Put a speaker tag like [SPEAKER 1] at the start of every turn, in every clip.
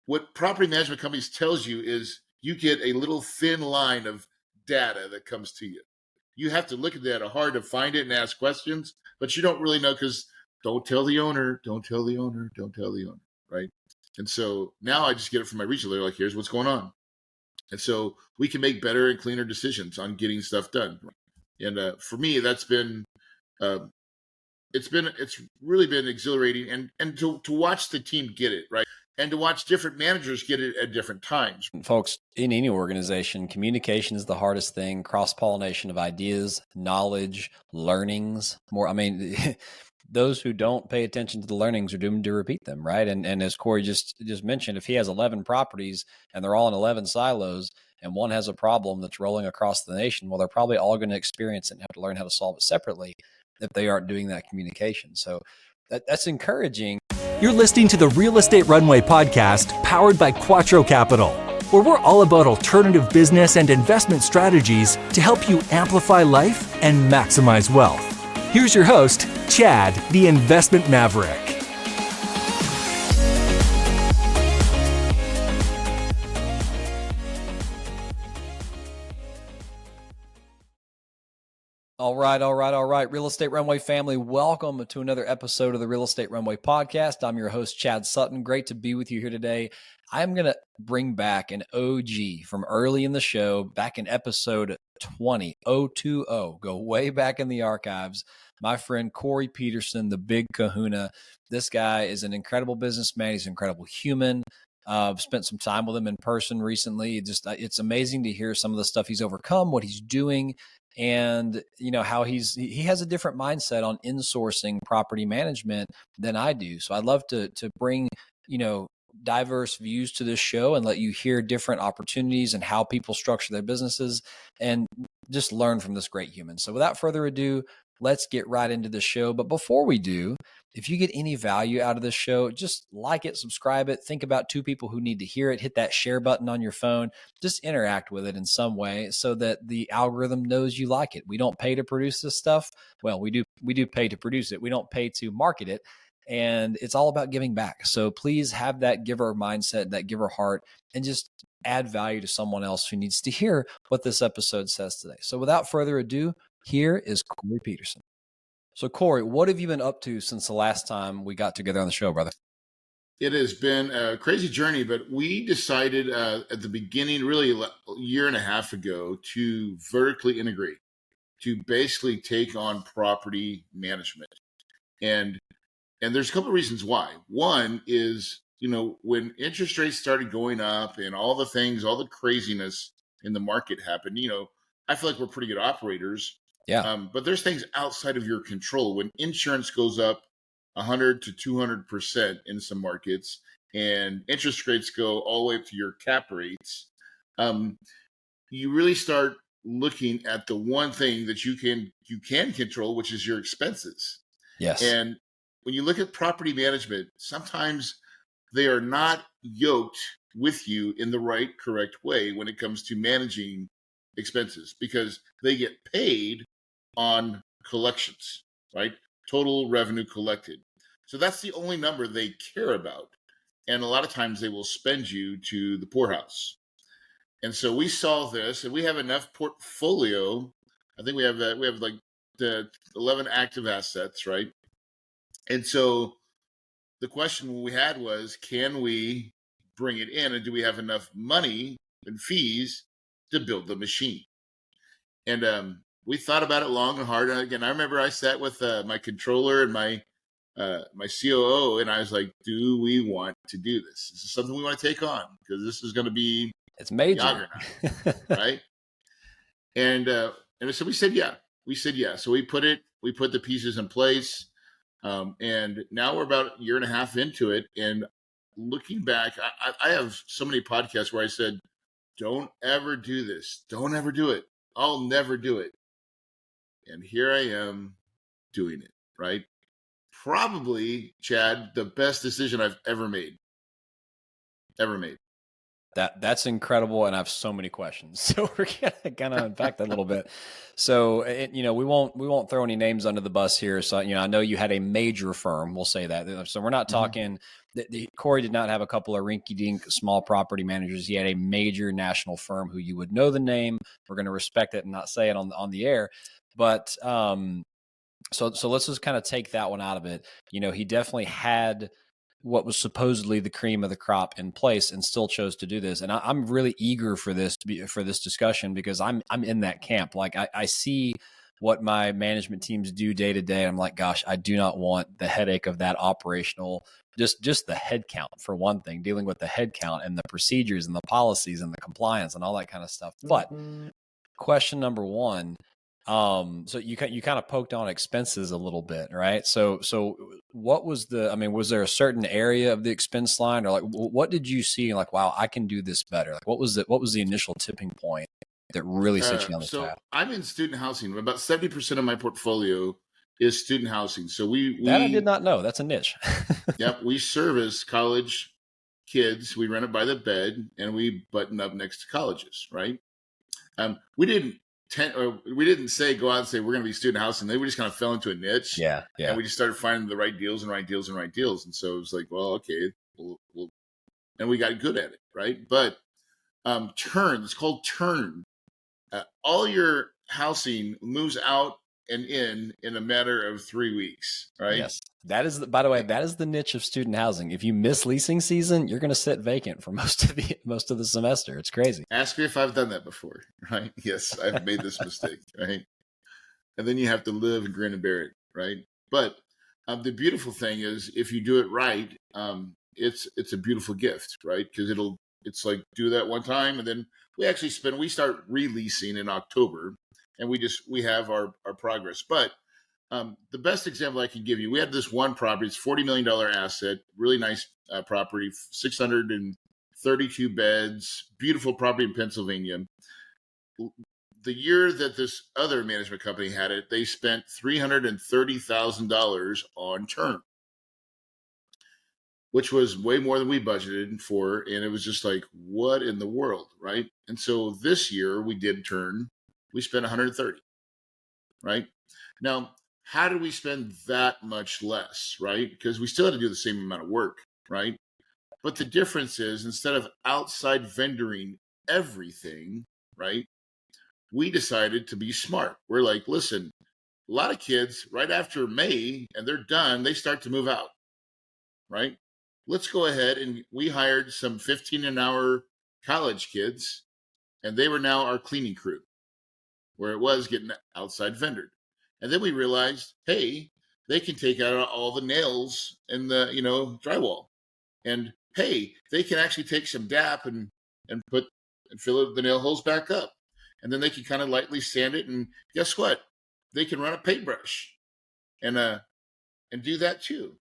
[SPEAKER 1] what property management companies tells you is you get a little thin line of data that comes to you. You have to look at that hard to find it and ask questions, but you don't really know because don't tell the owner, don't tell the owner, don't tell the owner, right? And so now I just get it from my regional. They're like, here's what's going on. And so we can make better and cleaner decisions on getting stuff done. And for me, that's been, it's really been exhilarating and to watch the team get it, right? And to watch different managers get it at different times.
[SPEAKER 2] Folks, in any organization, communication is the hardest thing. Cross-pollination of ideas, knowledge, learnings. Those who don't pay attention to the learnings are doomed to repeat them, right? And as Corey just mentioned, if he has 11 properties and they're all in 11 silos and one has a problem that's rolling across the nation, well, they're probably all going to experience it and have to learn how to solve it separately if they aren't doing that communication. So that's encouraging.
[SPEAKER 3] You're listening to the Real Estate Runway Podcast, powered by Quattro Capital, where we're all about alternative business and investment strategies to help you amplify life and maximize wealth. Here's your host, Chad, the Investment Maverick.
[SPEAKER 2] All right. Real Estate Runway family, welcome to another episode of the Real Estate Runway Podcast. I'm your host, Chad Sutton. Great to be with you here today. I'm going to bring back an OG from early in the show, back in episode 20. Go way back in the archives. My friend Corey Peterson, the big kahuna. This guy is an incredible businessman. He's an incredible human. I've spent some time with him in person recently. It's amazing to hear some of the stuff he's overcome, what he's doing, and how he has a different mindset on insourcing property management than I do. So I'd love to bring diverse views to this show and let you hear different opportunities and how people structure their businesses and just learn from this great human. So without further ado, let's get right into the show. But before we do, if you get any value out of this show, just like it, subscribe it, think about two people who need to hear it, hit that share button on your phone, just interact with it in some way so that the algorithm knows you like it. We don't pay to produce this stuff. Well, we do pay to produce it. We don't pay to market it. And it's all about giving back. So please have that giver mindset, that giver heart, and just add value to someone else who needs to hear what this episode says today. So without further ado, here is Corey Peterson. So Corey, what have you been up to since the last time we got together on the show, brother?
[SPEAKER 1] It has been a crazy journey, but we decided at the beginning, really a year and a half ago, to vertically integrate, to basically take on property management. And there's a couple of reasons why. One is, when interest rates started going up and all the things, all the craziness in the market happened, I feel like we're pretty good operators.
[SPEAKER 2] Yeah.
[SPEAKER 1] But there's things outside of your control. When insurance goes up 100 to 200% in some markets and interest rates go all the way up to your cap rates, you really start looking at the one thing that you can control, which is your expenses.
[SPEAKER 2] Yes.
[SPEAKER 1] And when you look at property management, sometimes they are not yoked with you in the right, correct way when it comes to managing expenses, because they get paid on collections, right? Total revenue collected. So that's the only number they care about. And a lot of times they will spend you to the poorhouse. And so we saw this, and we have enough portfolio. I think we have like the 11 active assets, right? And so the question we had was, can we bring it in, and do we have enough money and fees to build the machine? And we thought about it long and hard. And again, I remember I sat with my controller and my COO, and I was like, do we want to do this? This is something we want to take on, because this is going to be
[SPEAKER 2] major,
[SPEAKER 1] right? And so we said, yeah. So we put the pieces in place. And now we're about a year and a half into it. And looking back, I have so many podcasts where I said, don't ever do this. Don't ever do it. I'll never do it. And here I am doing it, right? Probably, Chad, the best decision I've ever made.
[SPEAKER 2] That's incredible, and I have so many questions. So we're gonna kind of unpack that a little bit. So, we won't throw any names under the bus here. So, I know you had a major firm. We'll say that. So we're not talking. Corey did not have a couple of rinky-dink small property managers. He had a major national firm who you would know the name. We're going to respect it and not say it on the air. But so let's just kind of take that one out of it. He definitely had what was supposedly the cream of the crop in place and still chose to do this. And I'm really eager for this discussion because I'm in that camp. Like I see what my management teams do day to day. I'm like, gosh, I do not want the headache of that operational, just the head count for one thing, dealing with the head count and the procedures and the policies and the compliance and all that kind of stuff. But question number one, so you kind of poked on expenses a little bit, right? So what was was there a certain area of the expense line, or like what did you see like, wow, I can do this better? Like what was the initial tipping point that really set you on this path?
[SPEAKER 1] I'm in student housing. About 70% of my portfolio is student housing. So we
[SPEAKER 2] that I did not know. That's a niche.
[SPEAKER 1] Yep, we service college kids. We rent it by the bed, and we button up next to colleges, right? We didn't say go out and say we're going to be student housing. We just kind of fell into a niche.
[SPEAKER 2] Yeah.
[SPEAKER 1] And we just started finding the right deals. And so it was like, well, okay, and we got good at it, right? But turn, it's called turn. All your housing moves out and in a matter of 3 weeks, right?
[SPEAKER 2] Yes. That is, by the way, that is the niche of student housing. If you miss leasing season, you're going to sit vacant for most of the semester. It's crazy.
[SPEAKER 1] Ask me if I've done that before, right? Yes, I've made this mistake, right? And then you have to live and grin and bear it, right? But the beautiful thing is, if you do it right, it's a beautiful gift, right? Because it's like do that one time, and then we start releasing in October, and we have our progress. But the best example I can give you, we had this one property. It's $40 million asset, really nice property, 632 beds, beautiful property in Pennsylvania. The year that this other management company had it, they spent $330,000 on turn, which was way more than we budgeted for. And it was just like, what in the world, right? And so this year we did turn, we spent 130, right? Now, how do we spend that much less, right? Because we still had to do the same amount of work, right? But the difference is, instead of outside vendoring everything, right, we decided to be smart. We're like, listen, a lot of kids right after May and they're done, they start to move out, right? Let's go ahead, and we hired some 15 an hour college kids, and they were now our cleaning crew, where it was getting outside vendored. And then we realized, hey, they can take out all the nails in the drywall, and hey, they can actually take some DAP and fill the nail holes back up, and then they can kind of lightly sand it. And guess what? They can run a paintbrush and do that too,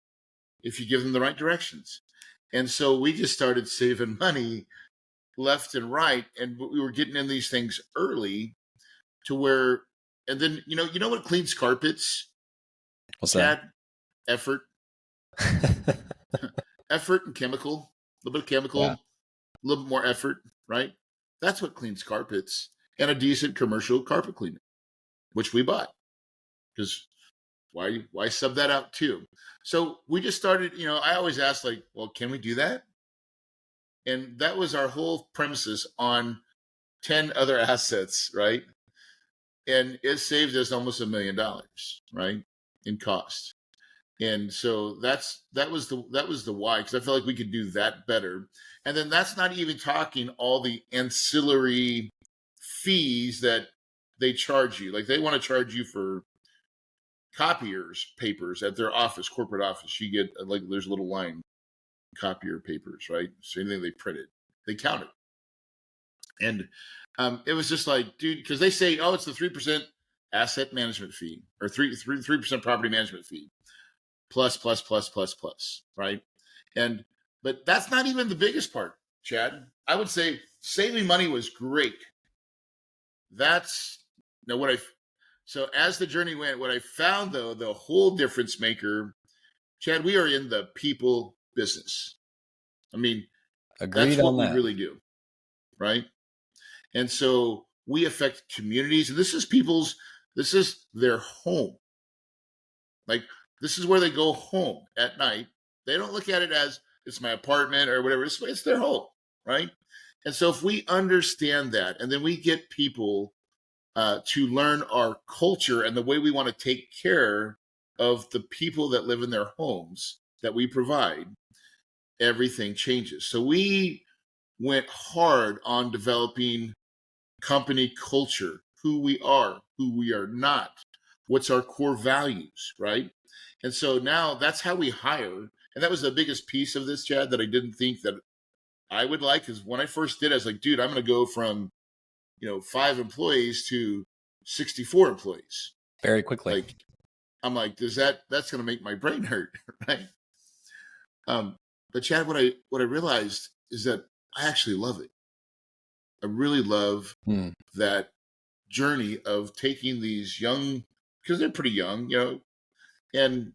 [SPEAKER 1] if you give them the right directions. And so we just started saving money left and right, and we were getting in these things early to where. And then, you know what cleans carpets?
[SPEAKER 2] What's
[SPEAKER 1] Chad?
[SPEAKER 2] that?
[SPEAKER 1] Effort. Effort and chemical. A little bit of chemical, a little bit more effort, right? That's what cleans carpets. And a decent commercial carpet cleaner, which we bought. Because why sub that out too? So we just started, I always ask, like, well, can we do that? And that was our whole premises on 10 other assets, right? And it saved us almost $1 million, right, in cost. And so that was the why, because I felt like we could do that better. And then that's not even talking all the ancillary fees that they charge you. Like, they want to charge you for copiers papers at their office, corporate office. You get, like, there's a little line, copier papers, right? So anything they printed, they count it. And it was just like, dude, because they say, oh, it's the 3% asset management fee, or 3% property management fee, plus, right? But that's not even the biggest part, Chad. I would say saving money was great. So as the journey went, what I found, though, the whole difference maker, Chad, we are in the people business. I mean,
[SPEAKER 2] Agreed
[SPEAKER 1] that's what
[SPEAKER 2] on
[SPEAKER 1] we
[SPEAKER 2] that.
[SPEAKER 1] really do. right? And so we affect communities, and this is their home. Like, this is where they go home at night. They don't look at it as it's my apartment or whatever. It's their home, right? And so if we understand that, and then we get people to learn our culture and the way we want to take care of the people that live in their homes that we provide, everything changes. So we went hard on developing company culture, who we are not, what's our core values, right? And so now that's how we hire. And that was the biggest piece of this, Chad, that I didn't think that I would like. Because when I first did it, I was like, dude, I'm going to go from 5 employees to 64 employees
[SPEAKER 2] very quickly.
[SPEAKER 1] Like, I'm like, that's going to make my brain hurt, right? But Chad, what I realized is that I actually love it. I really love that journey of taking these young, because they're pretty young, and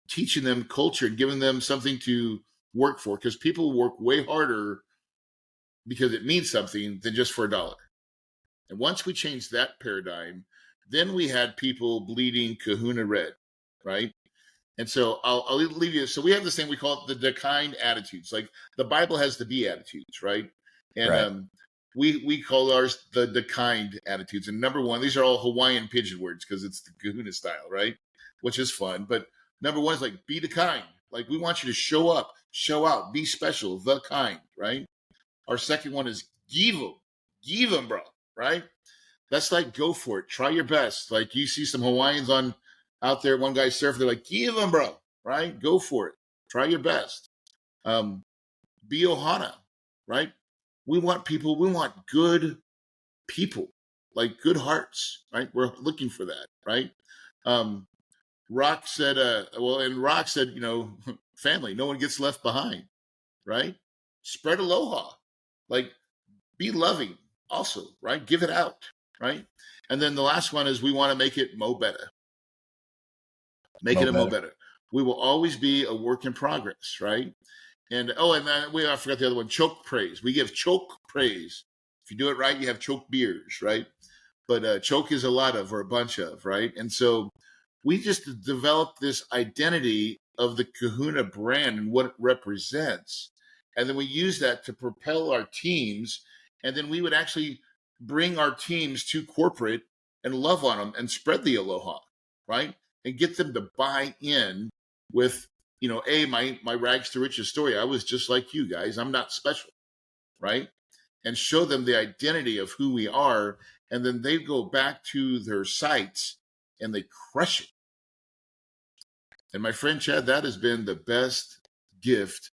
[SPEAKER 1] teaching them culture and giving them something to work for, because people work way harder because it means something than just for $1. And once we changed that paradigm, then we had people bleeding kahuna red, right? And so I'll leave you. So we have this thing, we call it the kind attitudes. Like, the Bible has the beatitudes, right? And
[SPEAKER 2] right.
[SPEAKER 1] We call ours the kind attitudes. And number 1, these are all Hawaiian pidgin words because it's the kahuna style, right? Which is fun. But number 1 is like, be the kind. Like, we want you to show up, show out, be special, the kind, right? Our second one is give them, bro, right? That's like, go for it, try your best. Like, you see some Hawaiians out there, one guy surfing, they're like, give them, bro, right? Go for it, try your best. Be ohana, right? We want good people, like good hearts, right? We're looking for that, right? Rock said, family, no one gets left behind, right? Spread aloha, like, be loving also, right? Give it out, right? And then the last one is, we want to make it mo better. Make it a mo better. We will always be a work in progress, right? And I forgot the other one, choke praise. We give choke praise. If you do it right, you have choke beers, right? But choke is a lot of, or a bunch of, right? And so we just developed this identity of the Kahuna brand and what it represents. And then we use that to propel our teams. And then we would actually bring our teams to corporate and love on them and spread the aloha, right? And get them to buy in with, my rags to riches story. I was just like you guys. I'm not special, right? And show them the identity of who we are. And then they go back to their sites and they crush it. And my friend Chad, that has been the best gift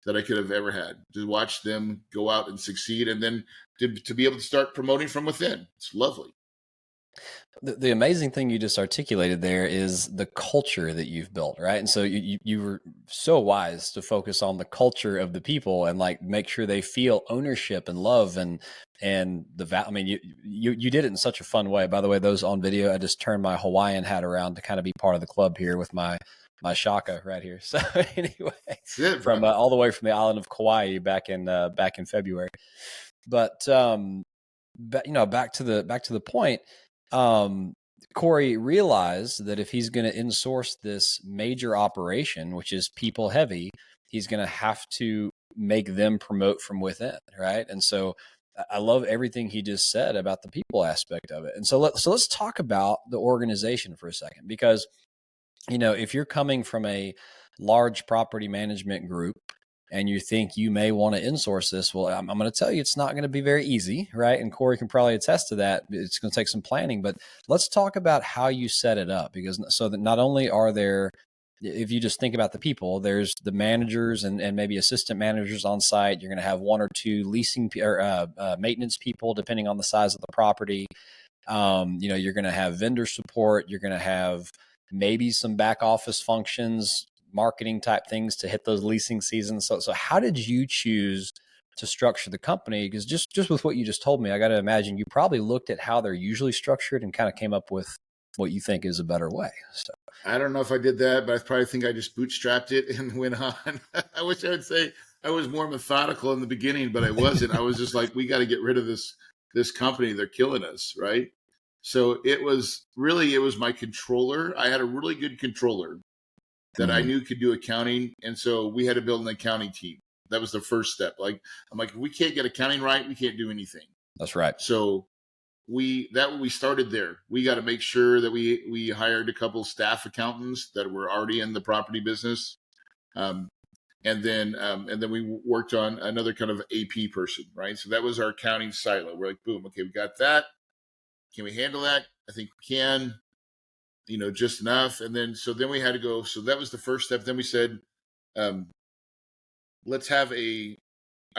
[SPEAKER 1] that I could have ever had, to watch them go out and succeed, and then to be able to start promoting from within. It's lovely.
[SPEAKER 2] The amazing thing you just articulated there is the culture that you've built, right? And so you were so wise to focus on the culture of the people and like make sure they feel ownership and love and the I mean, you did it in such a fun way. By the way, those on video, I just turned my Hawaiian hat around to kind of be part of the club here with my shaka right here. So anyway, from all the way from the island of Kauai back in February. But back to the point. Corey realized that if he's going to insource this major operation, which is people heavy, he's going to have to make them promote from within, right? And so I love everything he just said about the people aspect of it. And so let's talk about the organization for a second, because if you're coming from a large property management group and you think you may want to insource this, well, I'm going to tell you, it's not going to be very easy, right? And Corey can probably attest to that. It's going to take some planning, but let's talk about how you set it up, because so that not only are there, if you just think about the people, there's the managers and maybe assistant managers on site. You're going to have 1 or 2 leasing or maintenance people, depending on the size of the property. You're going to have vendor support. You're going to have maybe some back office functions, marketing type things to hit those leasing seasons. So how did you choose to structure the company? Because just with what you just told me, I got to imagine you probably looked at how they're usually structured and kind of came up with what you think is a better way. So
[SPEAKER 1] I don't know if I did that, but I probably think I just bootstrapped it and went on. I wish I would say I was more methodical in the beginning, but I wasn't. I was just like, we got to get rid of this company. They're killing us, right? So it was my controller. I had a really good controller that I knew could do accounting, and so we had to build an accounting team. That was the first step. Like, I'm like, if we can't get accounting right, we can't do anything.
[SPEAKER 2] That's right.
[SPEAKER 1] So we started there. We got to make sure that we hired a couple staff accountants that were already in the property business. And then we worked on another kind of AP person, right? So that was our accounting silo. We're like, boom, okay, we got that. Can we handle that? I think we can, just enough. And then we had to go. So that was the first step. Then we said, let's have I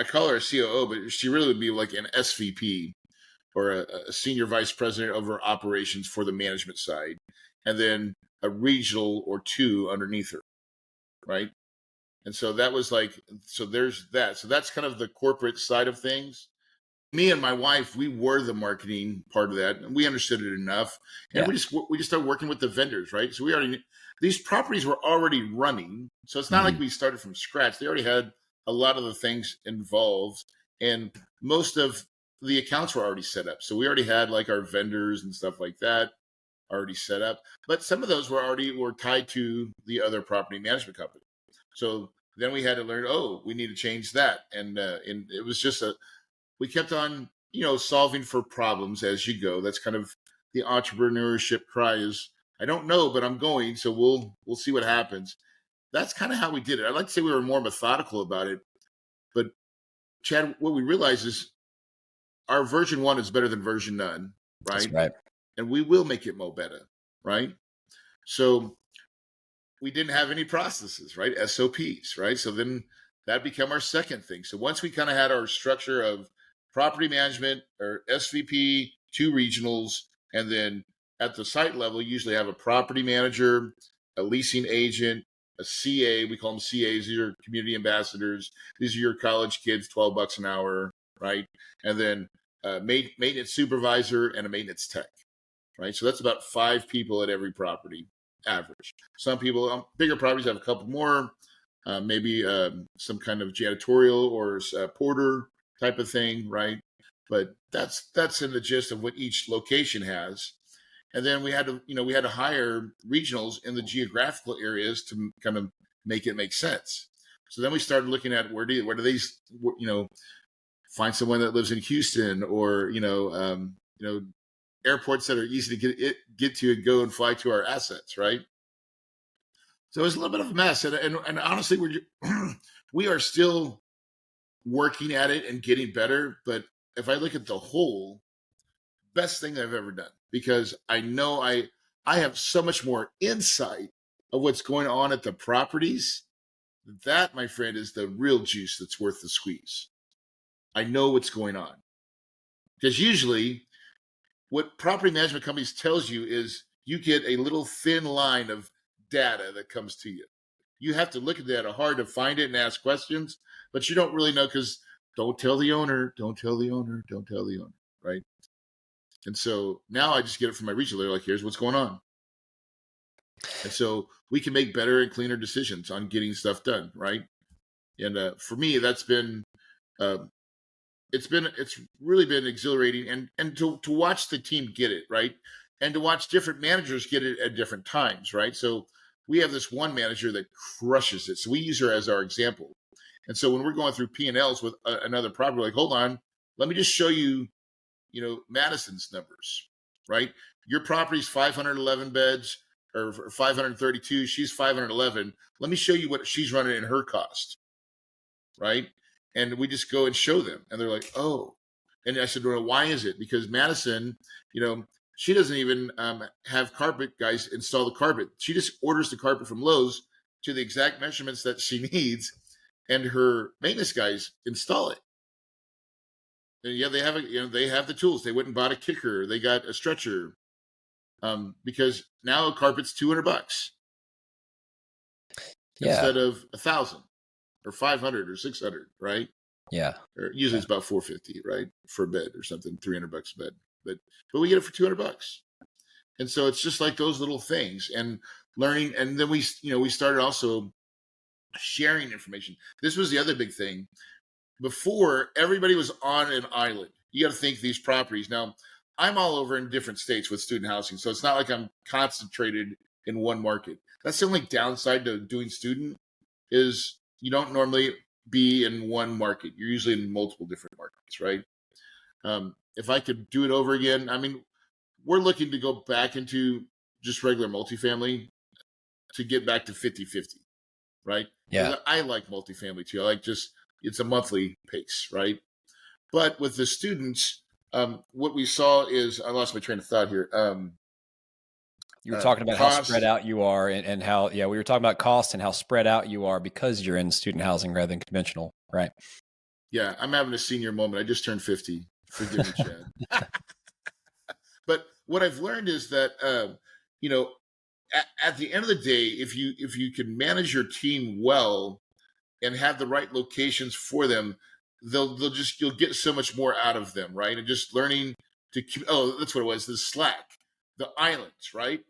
[SPEAKER 1] call her a COO, but she really would be like an SVP or a senior vice president over operations for the management side. And then a regional or two underneath her, right? And so that was like, so there's that. So that's kind of the corporate side of things. Me and my wife, we were the marketing part of that, and we understood it enough. And we just started working with the vendors, right? So these properties were already running. So it's not like we started from scratch. They already had a lot of the things involved, and most of the accounts were already set up. So we already had like our vendors and stuff like that already set up. But some of those were tied to the other property management company. So then we had to learn, we need to change that. And it was just we kept on, solving for problems as you go. That's kind of the entrepreneurship cry is, I don't know, but I'm going. So we'll see what happens. That's kind of how we did it. I'd like to say we were more methodical about it. But Chad, what we realized is our version 1 is better than version none, right?
[SPEAKER 2] That's right.
[SPEAKER 1] And we will make it more better, right? So we didn't have any processes, right? SOPs, right? So then that became our second thing. So once we kind of had our structure of property management or SVP, 2 regionals, and then at the site level, you usually have a property manager, a leasing agent, a CA. We call them CAs. These are community ambassadors. These are your college kids, $12 an hour, right? And then a maintenance supervisor and a maintenance tech, right? So that's about 5 people at every property. Average. Some people, bigger properties have a couple more, maybe some kind of janitorial or porter type of thing, right? But that's in the gist of what each location has. And then we had to hire regionals in the geographical areas to kind of make it make sense. So then we started looking at where do they find someone that lives in Houston or airports that are easy to get to and go and fly to our assets, right? So it was a little bit of a mess, and honestly, we are still working at it and getting better. But if I look at the whole, best thing I've ever done, because I know I have so much more insight of what's going on at the properties. That, my friend, is the real juice that's worth the squeeze. I know what's going on, because usually what property management companies tells you is you get a little thin line of data that comes to you. You have to look at data hard to find it and ask questions, but you don't really know because don't tell the owner, right? And so now I just get it from my regional. They're like, here's what's going on. And so we can make better and cleaner decisions on getting stuff done, right? And for me, that's been it's really been exhilarating and to watch the team get it, right? And to watch different managers get it at different times, right? So we have this one manager that crushes it. So we use her as our example. And so when we're going through P&Ls with another property, we're like, hold on, let me just show you, Madison's numbers, right? Your property's 511 beds or 532. She's 511. Let me show you what she's running in her cost, right? And we just go and show them. And they're like, oh. And I said, well, why is it? Because Madison, she doesn't even have carpet guys install the carpet. She just orders the carpet from Lowe's to the exact measurements that she needs, and her maintenance guys install it. And yeah, they have they have the tools. They went and bought a kicker. They got a stretcher, because now a carpet's $200 instead of 1,000 or 500 or 600, right?
[SPEAKER 2] Yeah.
[SPEAKER 1] Or usually it's about 450, right, for a bed or something, $300 a bed. But we get it for $200, and so it's just like those little things and learning. And then we started also sharing information. This was the other big thing. Before, everybody was on an island. You got to think these properties. Now, I'm all over in different states with student housing, so it's not like I'm concentrated in one market. That's the only downside to doing student is you don't normally be in one market. You're usually in multiple different markets, right? If I could do it over again, I mean, we're looking to go back into just regular multifamily to get back to 50-50, right?
[SPEAKER 2] Yeah.
[SPEAKER 1] I like multifamily too. I like it's a monthly pace, right? But with the students, what we saw is, I lost my train of thought here.
[SPEAKER 2] You were talking about
[SPEAKER 1] cost,
[SPEAKER 2] how spread out you are and how, we were talking about cost and how spread out you are because you're in student housing rather than conventional, right?
[SPEAKER 1] Yeah, I'm having a senior moment. I just turned 50. Forgive me, Chad. But what I've learned is that, at the end of the day, if you can manage your team well and have the right locations for them, you'll get so much more out of them, right? And just learning that's what it was, the Slack, the islands, right?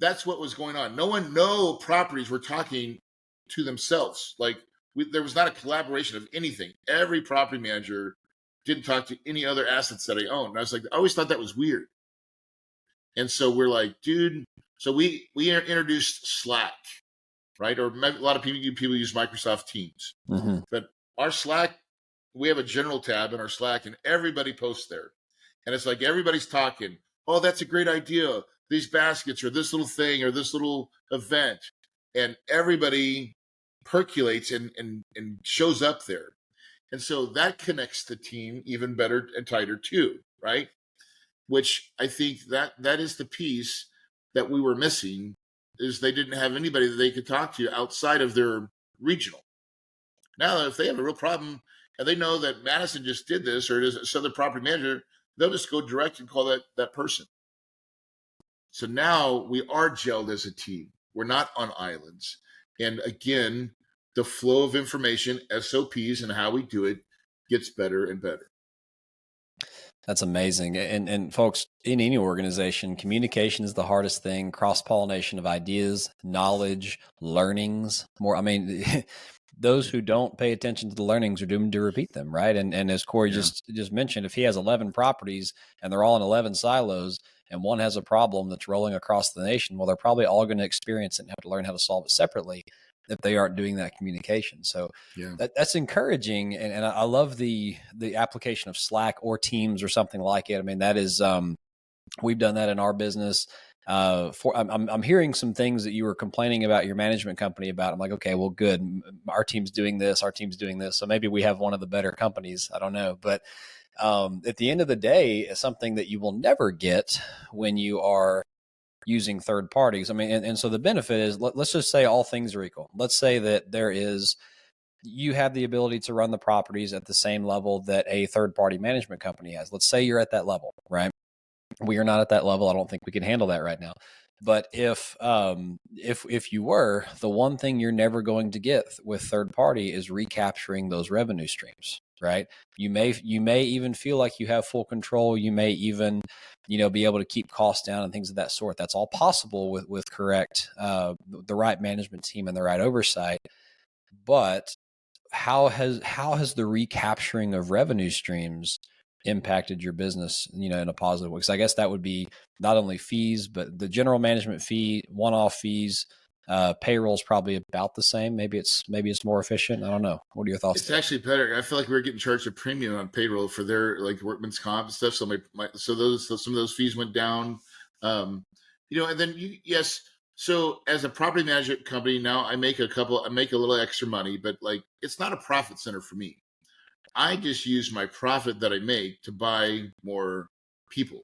[SPEAKER 1] That's what was going on. No properties were talking to themselves. Like there was not a collaboration of anything. Every property manager didn't talk to any other assets that I owned. And I was like, I always thought that was weird. And so we're like, dude, so we introduced Slack, right? Or a lot of people use Microsoft Teams.
[SPEAKER 2] Mm-hmm.
[SPEAKER 1] But our Slack, we have a general tab in our Slack and everybody posts there. And it's like everybody's talking, oh, that's a great idea. These baskets or this little thing or this little event. And everybody percolates and shows up there. And so that connects the team even better and tighter too, right? Which I think that is the piece that we were missing, is they didn't have anybody that they could talk to outside of their regional. Now, if they have a real problem and they know that Madison just did this or it is a Southern property manager, they'll just go direct and call that person. So now we are gelled as a team. We're not on islands. And again, the flow of information, SOPs, and how we do it gets better and better.
[SPEAKER 2] That's amazing. And folks, in any organization, communication is the hardest thing. Cross-pollination of ideas, knowledge, learnings. Those who don't pay attention to the learnings are doomed to repeat them, right? And as Corey just mentioned, if he has 11 properties and they're all in 11 silos and one has a problem that's rolling across the nation, well, they're probably all going to experience it and have to learn how to solve it separately if they aren't doing that communication. So that's encouraging. And I love the application of Slack or Teams or something like it. I mean, that is, we've done that in our business. I'm hearing some things that you were complaining about your management company about. I'm like, okay, well, good. Our team's doing this. Our team's doing this. So maybe we have one of the better companies. I don't know. But at the end of the day, it's something that you will never get when you are using third parties. I mean, and so the benefit is, let's just say all things are equal. Let's say that you have the ability to run the properties at the same level that a third party management company has. Let's say you're at that level, right? We are not at that level. I don't think we can handle that right now. But if you were, the one thing you're never going to get with third party is recapturing those revenue streams, right? You may even feel like you have full control. You may even, be able to keep costs down and things of that sort. That's all possible with correct, the right management team and the right oversight. But how has the recapturing of revenue streams impacted your business, in a positive way? Because I guess that would be not only fees, but the general management fee, one-off fees, payroll is probably about the same. Maybe it's more efficient. I don't know. What are your thoughts?
[SPEAKER 1] It's actually better. I feel like we're getting charged a premium on payroll for their workman's comp and stuff. So some of those fees went down. And then yes. So as a property management company now, I make a little extra money, but it's not a profit center for me. I just use my profit that I make to buy more people.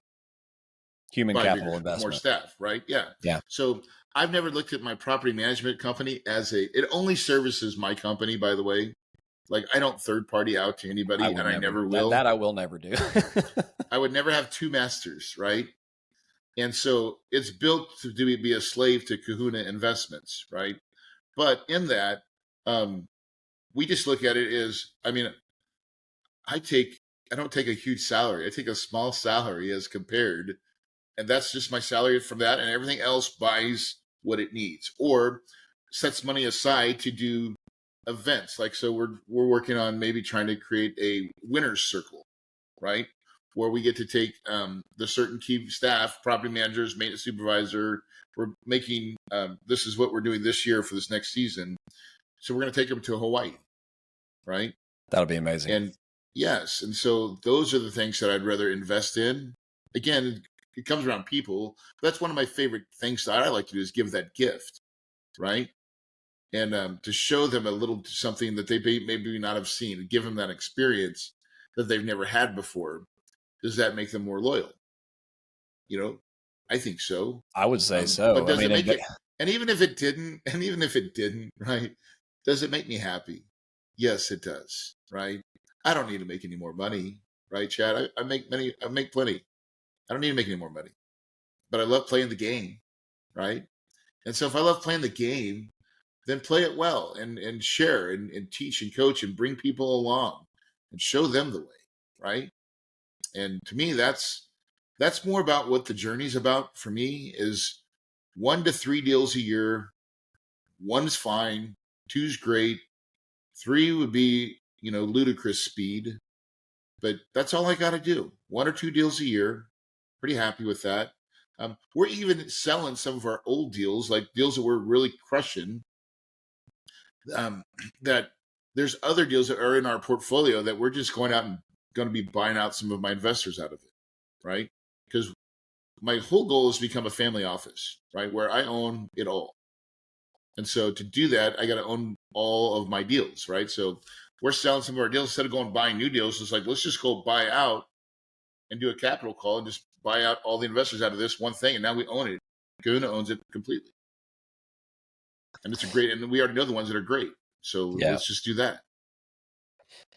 [SPEAKER 2] Human capital investment.
[SPEAKER 1] More staff, right? Yeah.
[SPEAKER 2] Yeah.
[SPEAKER 1] So I've never looked at my property management company it only services my company, by the way. I don't third party out to anybody, I never will.
[SPEAKER 2] That I will never do.
[SPEAKER 1] I would never have two masters, right? And so it's built to be a slave to Kahuna Investments, right? But in that, we just look at it as, I don't take a huge salary. I take a small salary as compared, and that's just my salary from that, and everything else buys what it needs or sets money aside to do events. Like, so we're working on maybe trying to create a winner's circle, right? Where we get to take the certain key staff, property managers, maintenance supervisor. We're making, this is what we're doing this year for this next season. So we're going to take them to Hawaii, right?
[SPEAKER 2] That'll be amazing.
[SPEAKER 1] And yes. And so those are the things that I'd rather invest in. Again, it comes around people. That's one of my favorite things that I like to do is give that gift, right? And to show them a little something that they maybe not have seen, give them that experience that they've never had before. Does that make them more loyal? You know, I think so.
[SPEAKER 2] I would say so.
[SPEAKER 1] But does it make it? And even if it didn't, right? Does it make me happy? Yes, it does, right? I don't need to make any more money, right, Chad? I make plenty. I don't need to make any more money, but I love playing the game, right? And so if I love playing the game, then play it well and share and teach and coach and bring people along and show them the way, right? And to me, that's more about what the journey's about for me is 1 to 3 deals a year. 1's fine. 2's great. 3 would be, ludicrous speed. But that's all I got to do. 1 or 2 deals a year. Pretty happy with that. We're even selling some of our old deals, like deals that we're really crushing. That there's other deals that are in our portfolio that we're just going out and going to be buying out some of my investors out of it, right? Because my whole goal is to become a family office, right? Where I own it all. And so to do that, I got to own all of my deals, right? So we're selling some of our deals instead of going buying new deals. It's like, let's just go buy out and do a capital call and just buy out all the investors out of this one thing. And now we own it. Kahuna owns it completely. And it's and we already know the ones that are great. So let's just do that.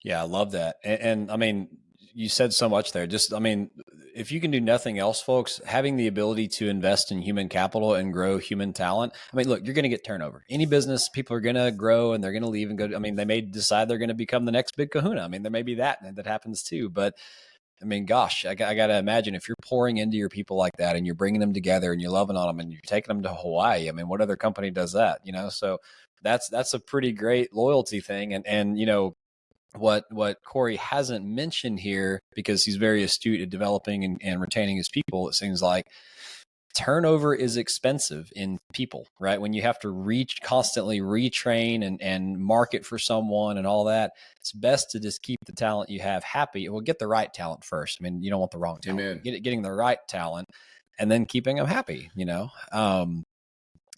[SPEAKER 2] Yeah, I love that. And I mean, you said so much there. Just, I mean, if you can do nothing else, folks, having the ability to invest in human capital and grow human talent. I mean, look, you're going to get turnover. Any business, people are going to grow and they're going to leave and go. I mean, they may decide they're going to become the next big kahuna. I mean, there may be that happens too. But I mean, gosh, I got to imagine if you're pouring into your people like that and you're bringing them together and you're loving on them and you're taking them to Hawaii. I mean, what other company does that? So that's a pretty great loyalty thing. And what Corey hasn't mentioned here, because he's very astute at developing and retaining his people, it seems like turnover is expensive in people, right? When you have to constantly retrain and market for someone and all that, it's best to just keep the talent you have happy. Well, get the right talent first. I mean, you don't want the wrong talent. Getting the right talent and then keeping them happy,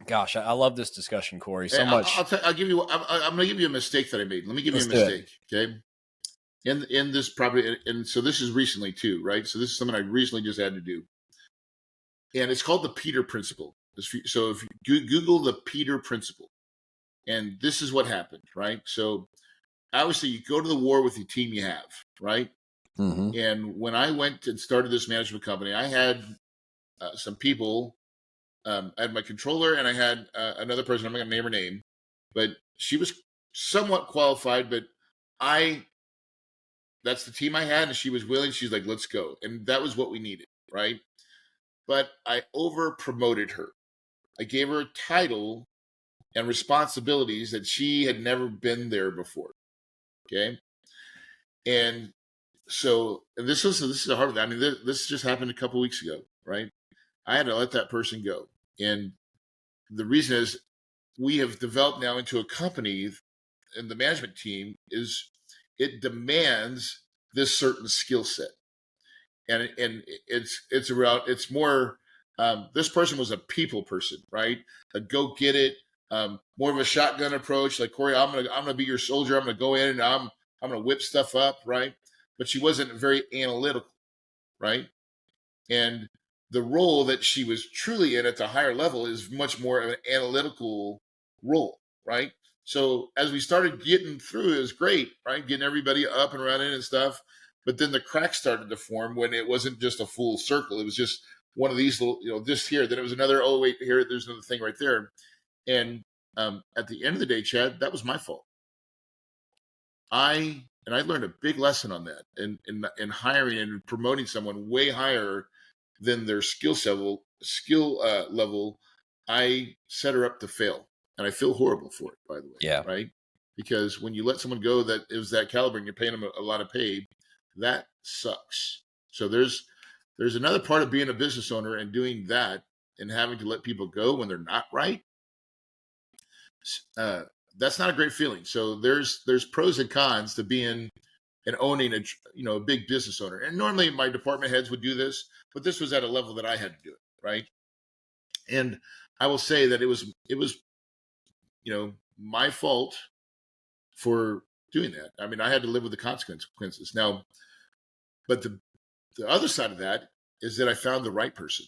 [SPEAKER 2] Gosh, I love this discussion, Corey. So much.
[SPEAKER 1] I'm going to give you a mistake that I made. Let me give you a mistake. Okay. In this property. And so this is recently too, right? So this is something I recently just had to do. And it's called the Peter Principle. So if you Google the Peter Principle, and this is what happened, right? So obviously you go to the war with the team you have, right?
[SPEAKER 2] Mm-hmm.
[SPEAKER 1] And when I went and started this management company, I had some people. I had my controller and I had another person. I'm not going to name her name, but she was somewhat qualified, but that's the team I had. And she was willing. She's like, let's go. And that was what we needed. Right. But I over promoted her. I gave her a title and responsibilities that she had never been there before. Okay. And so, and this is a hard one. I mean, this just happened a couple weeks ago. Right. I had to let that person go. And the reason is we have developed now into a company, and the management team it demands this certain skill set. And it's more, this person was a people person, right? A go get it, more of a shotgun approach. Like, Corey, I'm gonna be your soldier. I'm gonna go in and I'm gonna whip stuff up, right? But she wasn't very analytical, right? And the role that she was truly in at the higher level is much more of an analytical role, right? So as we started getting through, it was great, right? Getting everybody up and running and stuff. But then the cracks started to form when it wasn't just a full circle. It was just one of these little, this here. Then it was another, oh, wait, here, there's another thing right there. And at the end of the day, Chad, that was my fault. I learned a big lesson on that in hiring and promoting someone way higher than their skill level. I set her up to fail, and I feel horrible for it, by the way.
[SPEAKER 2] Yeah.
[SPEAKER 1] Right. because when you let someone go that is that caliber and you're paying them a lot of pay, that sucks. So there's another part of being a business owner and doing that and having to let people go when they're not right. That's not a great feeling. So there's pros and cons to being and owning a big business owner. And normally my department heads would do this, but this was at a level that I had to do it, right? And I will say that it was my fault for doing that. I mean, I had to live with the consequences. Now, but the other side of that is that I found the right person,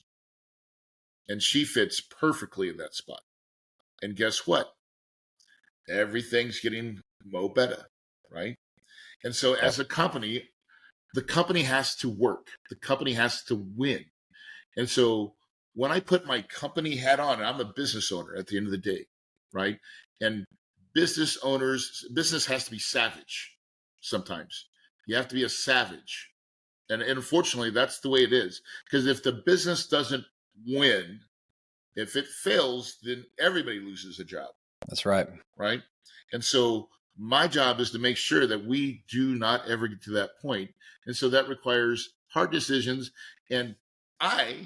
[SPEAKER 1] and she fits perfectly in that spot. And guess what? Everything's getting mo better, right? And so as a company, the company has to work. The company has to win. And so when I put my company hat on, and I'm a business owner at the end of the day, right? And business has to be savage sometimes. You have to be a savage. And unfortunately, that's the way it is. Because if the business doesn't win, if it fails, then everybody loses a job.
[SPEAKER 2] That's right.
[SPEAKER 1] Right? And so my job is to make sure that we do not ever get to that point. And so that requires hard decisions. And I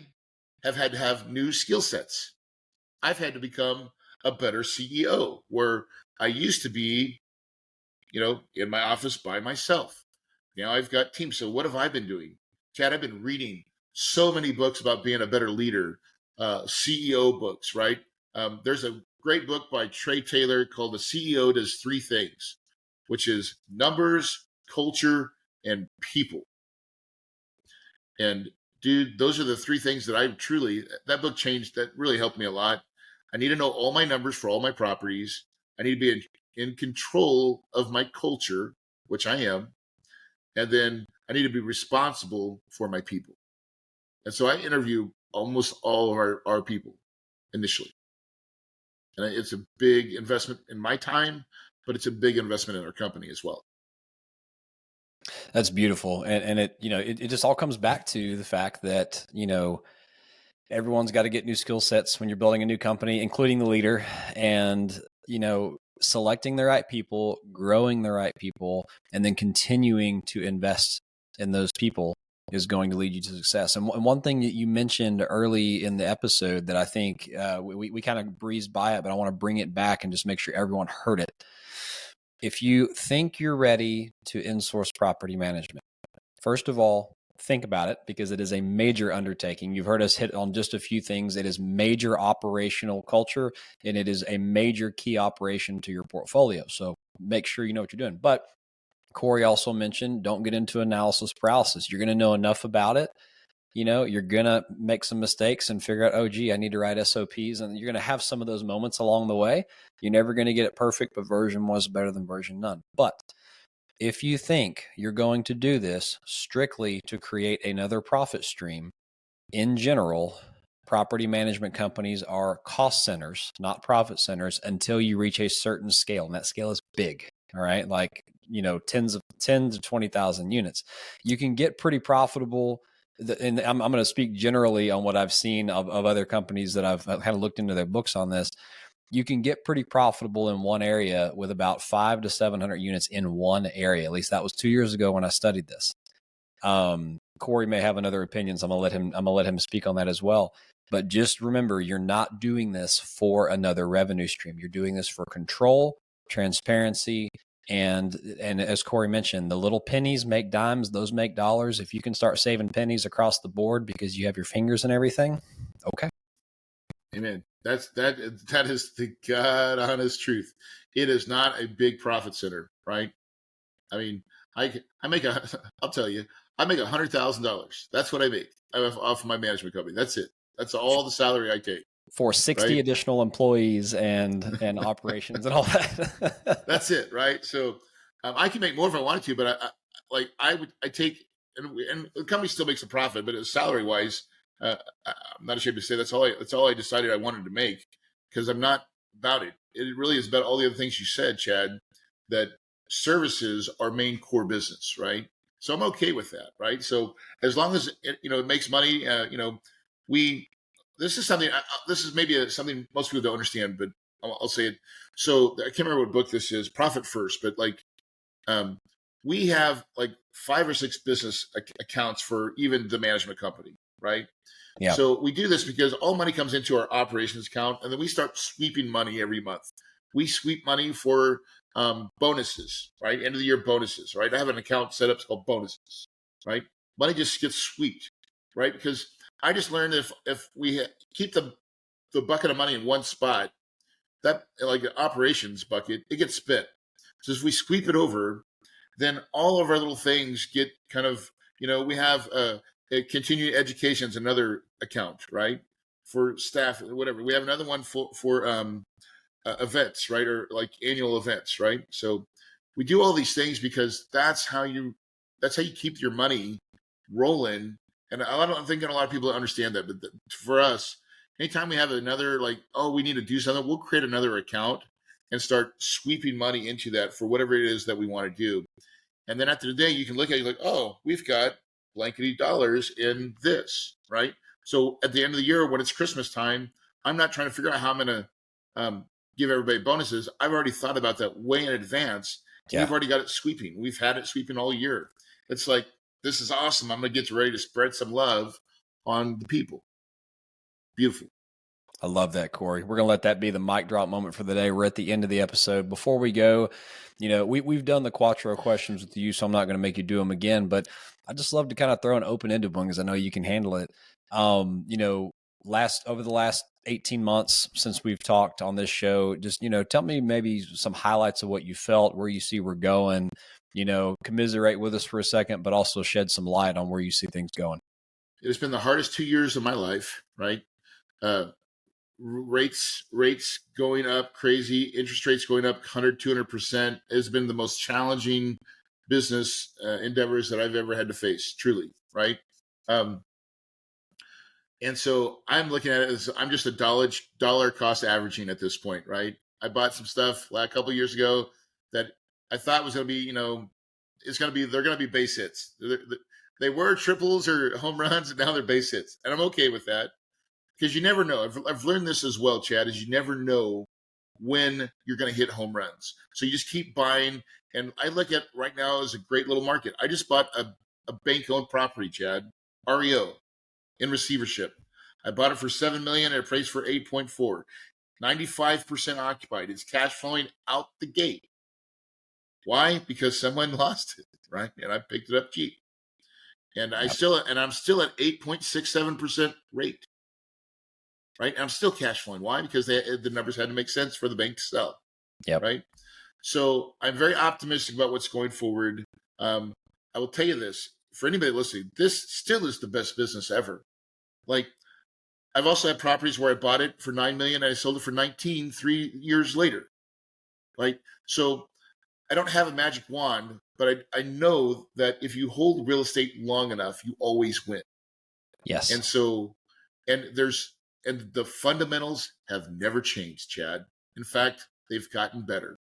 [SPEAKER 1] have had to have new skill sets. I've had to become a better CEO, where I used to be, in my office by myself. Now I've got teams. So what have I been doing? Chad, I've been reading so many books about being a better leader, CEO books, right? There's a great book by Trey Taylor called The CEO Does Three Things, which is numbers, culture, and people. And dude, those are the three things that that book changed, that really helped me a lot. I need to know all my numbers for all my properties. I need to be in control of my culture, which I am. And then I need to be responsible for my people. And so I interview almost all of our people initially. And it's a big investment in my time, but it's a big investment in our company as well.
[SPEAKER 2] That's beautiful. And it just all comes back to the fact that, everyone's got to get new skill sets when you're building a new company, including the leader, and, selecting the right people, growing the right people, and then continuing to invest in those people is going to lead you to success. And one thing that you mentioned early in the episode that I think we kind of breezed by it, but I want to bring it back and just make sure everyone heard it. If you think you're ready to insource property management, first of all, think about it, because it is a major undertaking. You've heard us hit on just a few things. It is major operational culture, and it is a major key operation to your portfolio. So make sure you know what you're doing. But Corey also mentioned, don't get into analysis paralysis. You're going to know enough about it. You're going to make some mistakes and figure out, oh, gee, I need to write SOPs. And you're going to have some of those moments along the way. You're never going to get it perfect, but version one is better than version none. But if you think you're going to do this strictly to create another profit stream, in general, property management companies are cost centers, not profit centers, until you reach a certain scale. And that scale is big. All right. Like, 10 to 20,000 units. You can get pretty profitable. And I'm going to speak generally on what I've seen of other companies that I've kind of looked into their books on this. You can get pretty profitable in one area with about 500 to 700 units in one area. At least that was 2 years ago when I studied this. Corey may have another opinion, so I'm going to let him speak on that as well. But just remember, you're not doing this for another revenue stream. You're doing this for control, transparency, and as Corey mentioned, the little pennies make dimes, those make dollars. If you can start saving pennies across the board because you have your fingers and everything, okay.
[SPEAKER 1] Amen. That is the God honest truth. It is not a big profit center, right? I mean, I'll tell you, I make $100,000. That's what I make off my management company. That's it. That's all the salary I take.
[SPEAKER 2] For 60 additional employees and operations and all that.
[SPEAKER 1] That's it, right? So I can make more if I wanted to, but I take, and the company still makes a profit, but salary wise, I'm not ashamed to say that's all I decided I wanted to make, because I'm not about it. It really is about all the other things you said, Chad, that services are main core business, right? So I'm okay with that, right? So as long as it makes money, this is something. This is maybe something most people don't understand, but I'll say it. So I can't remember what book this is, Profit First, but like we have like 5 or 6 business accounts for even the management company, right?
[SPEAKER 2] Yeah.
[SPEAKER 1] So we do this because all money comes into our operations account, and then we start sweeping money every month. We sweep money for bonuses, right? End of the year bonuses, right? I have an account set up called bonuses, right? Money just gets swept, right? Because I just learned if we keep the bucket of money in one spot, that like an operations bucket, it gets spent. So if we sweep it over, then all of our little things get kind of, we have a continuing education is another account, right? For staff, whatever. We have another one for events, right? Or like annual events, right? So we do all these things because that's how you keep your money rolling. And I don't think a lot of people understand that, but for us, anytime we have another, like, oh, we need to do something, we'll create another account and start sweeping money into that for whatever it is that we want to do. And then after the day, you can look at it like, oh, we've got blankety dollars in this, right? So at the end of the year, when it's Christmas time, I'm not trying to figure out how I'm going to give everybody bonuses. I've already thought about that way in advance. Yeah. We've already got it sweeping. We've had it sweeping all year. It's like, this is awesome. I'm going to get ready to spread some love on the people. Beautiful.
[SPEAKER 2] I love that, Corey. We're going to let that be the mic drop moment for the day. We're at the end of the episode. Before we go, we've done the Quattro questions with you, so I'm not going to make you do them again, but I just love to kind of throw an open-ended one because I know you can handle it. Over the last 18 months since we've talked on this show, just, tell me maybe some highlights of what you felt, where you see we're going, commiserate with us for a second, but also shed some light on where you see things going.
[SPEAKER 1] It's been the hardest 2 years of my life, right? Rates going up crazy, interest rates going up 100, 200%. Has been the most challenging business endeavors that I've ever had to face, truly, right? And so I'm looking at it as I'm just a dollar cost averaging at this point, right? I bought some stuff a couple of years ago that I thought was going to be, they're going to be base hits. They were triples or home runs, and now they're base hits. And I'm okay with that because you never know. I've learned this as well, Chad, is you never know when you're going to hit home runs. So you just keep buying. And I look at right now as a great little market. I just bought a bank-owned property, Chad, REO, in receivership. I bought it for $7 million and it priced for 8.4. 95% occupied. It's cash flowing out the gate. Why? Because someone lost it, right? And I picked it up cheap. And I'm still at 8.67% rate. Right? And I'm still cash flowing. Why? Because the numbers had to make sense for the bank to sell.
[SPEAKER 2] Yeah.
[SPEAKER 1] Right. So I'm very optimistic about what's going forward. I will tell you this, for anybody listening, this still is the best business ever. Like, I've also had properties where I bought it for $9 million and I sold it for 19 3 years later. Right. So I don't have a magic wand, but I know that if you hold real estate long enough, you always win.
[SPEAKER 2] Yes.
[SPEAKER 1] And so, and the fundamentals have never changed, Chad. In fact, they've gotten better.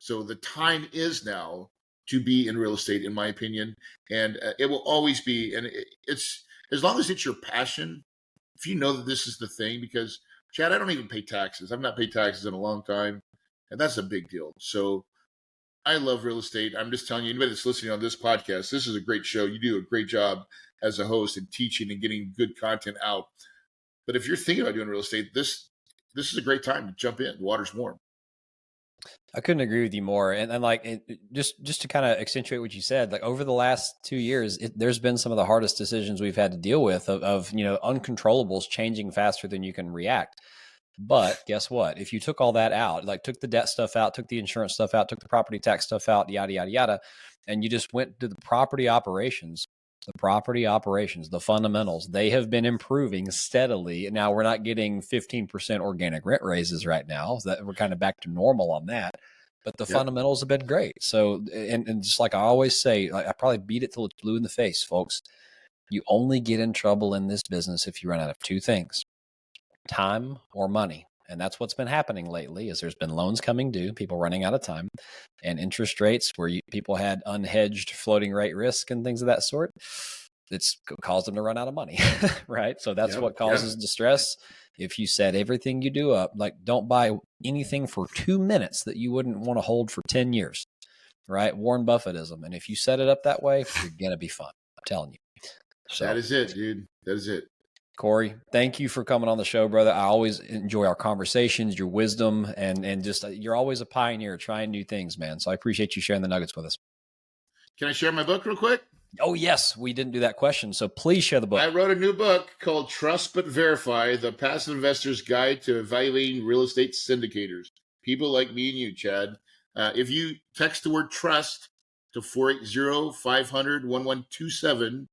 [SPEAKER 1] So the time is now to be in real estate, in my opinion, and it will always be. And it's as long as it's your passion. If you know that this is the thing, because Chad, I don't even pay taxes. I've not paid taxes in a long time, and that's a big deal. So I love real estate. I'm just telling you, anybody that's listening on this podcast, this is a great show. You do a great job as a host and teaching and getting good content out. But if you're thinking about doing real estate, this is a great time to jump in. The water's warm.
[SPEAKER 2] I couldn't agree with you more. And just to kind of accentuate what you said, like over the last 2 years, there's been some of the hardest decisions we've had to deal with of uncontrollables changing faster than you can react. But guess what? If you took all that out, like took the debt stuff out, took the insurance stuff out, took the property tax stuff out, yada, yada, yada, and you just went to the property operations, the fundamentals, they have been improving steadily. Now we're not getting 15% organic rent raises right now. So that we're kind of back to normal on that. But the fundamentals have been great. So, and just like I always say, like I probably beat it till it's blue in the face, folks. You only get in trouble in this business if you run out of two things: time or money. And that's what's been happening lately is there's been loans coming due, people running out of time, and interest rates where people had unhedged floating rate risk and things of that sort. it's caused them to run out of money, right? So that's what causes distress. If you set everything you do up, like don't buy anything for 2 minutes that you wouldn't want to hold for 10 years, right? Warren Buffettism. And if you set it up that way, you're going to be fine. I'm telling you. So
[SPEAKER 1] that is it, dude. That is it.
[SPEAKER 2] Corey, thank you for coming on the show, brother. I always enjoy our conversations, your wisdom, and just you're always a pioneer trying new things, man. So I appreciate you sharing the nuggets with us.
[SPEAKER 1] Can I share my book real quick?
[SPEAKER 2] Oh, yes. We didn't do that question. So please share the book.
[SPEAKER 1] I wrote a new book called Trust But Verify, The Passive Investor's Guide to Evaluating Real Estate Syndicators. People like me and you, Chad. If you text the word trust to 480-500-1127,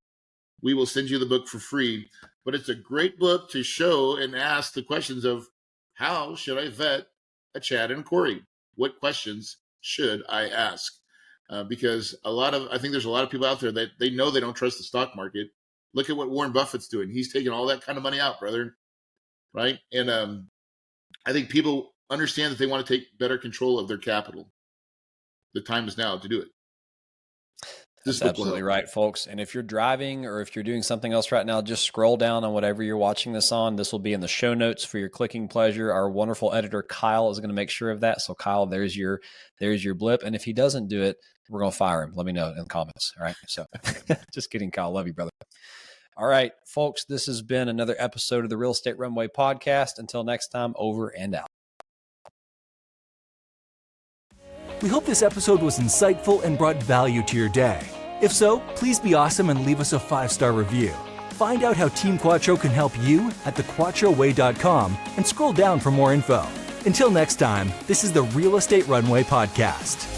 [SPEAKER 1] we will send you the book for free. But it's a great book to show and ask the questions of how should I vet a Chad and Corey? What questions should I ask? Because I think there's a lot of people out there that they know they don't trust the stock market. Look at what Warren Buffett's doing. He's taking all that kind of money out, brother. Right. And I think people understand that they want to take better control of their capital. The time is now to do it.
[SPEAKER 2] That's absolutely right, folks. And if you're driving or if you're doing something else right now, just scroll down on whatever you're watching this on. This will be in the show notes for your clicking pleasure. Our wonderful editor, Kyle, is going to make sure of that. So Kyle, there's your blip. And if he doesn't do it, we're going to fire him. Let me know in the comments. All right. So just kidding, Kyle. Love you, brother. All right, folks, this has been another episode of the Real Estate Runway Podcast. Until next time, over and out.
[SPEAKER 3] We hope this episode was insightful and brought value to your day. If so, please be awesome and leave us a 5-star review. Find out how Team Quattro can help you at thequattroway.com and scroll down for more info. Until next time, this is the Real Estate Runway Podcast.